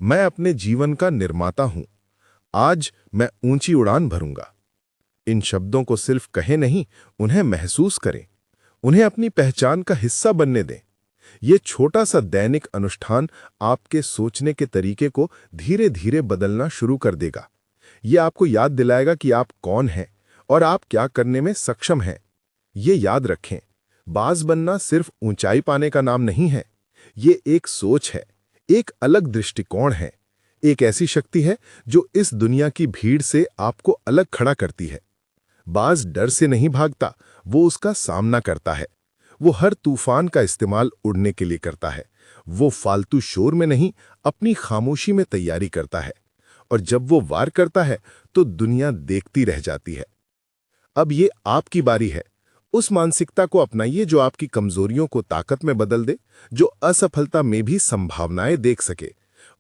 [SPEAKER 1] मैं अपने जीवन का निर्माता हूं। आज मैं ऊंची उड़ान भरूंगा। इन शब्दों को सिर्फ कहें नहीं, उन्हें महसूस करें। उन्हें अपनी पहचान का हिस्सा बनने दें। ये छोटा सा दैनिक अनुष्ठान आपके सोचने के तरीके को धीरे धीरे बदलना शुरू कर देगा। ये आपको याद दिलाएगा कि आप कौन हैं और आप क्या करने में सक्षम हैं। ये याद रखें, बाज बनना सिर्फ ऊंचाई पाने का नाम नहीं है। ये एक सोच है, एक अलग दृष्टिकोण है, एक ऐसी शक्ति है जो इस दुनिया की भीड़ से आपको अलग खड़ा करती है। बाज डर से नहीं भागता, वो उसका सामना करता है। वो हर तूफान का इस्तेमाल उड़ने के लिए करता है। वो फालतू शोर में नहीं, अपनी खामोशी में तैयारी करता है। और जब वो वार करता है तो दुनिया देखती रह जाती है। अब ये आपकी बारी है। उस मानसिकता को अपनाइए जो आपकी कमजोरियों को ताकत में बदल दे, जो असफलता में भी संभावनाएं देख सके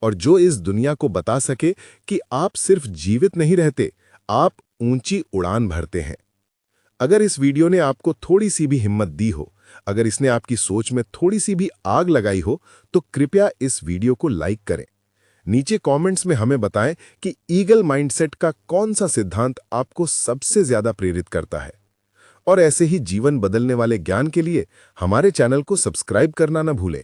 [SPEAKER 1] और जो इस दुनिया को बता सके कि आप सिर्फ जीवित नहीं रहते, आप ऊंची उड़ान भरते हैं। अगर इस वीडियो ने आपको थोड़ी सी भी हिम्मत दी हो, अगर इसने आपकी सोच में थोड़ी सी भी आग लगाई हो, तो कृपया इस वीडियो को लाइक करें। नीचे कमेंट्स में हमें बताएं कि ईगल माइंडसेट का कौन सा सिद्धांत आपको सबसे ज्यादा प्रेरित करता है। और ऐसे ही जीवन बदलने वाले ज्ञान के लिए हमारे चैनल को सब्सक्राइब करना न भूलें।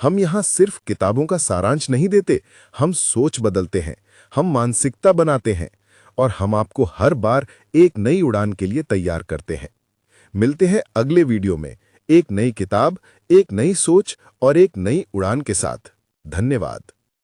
[SPEAKER 1] हम यहाँ सिर्फ किताबों का सारांश नहीं देते, हम सोच बदलते हैं, हम मानसिकता बनाते हैं और हम आपको हर बार एक नई उड़ान के लिए तैयार करते हैं। मिलते हैं अगले वीडियो में एक नई किताब, एक नई सोच और एक नई उड़ान के साथ। धन्यवाद।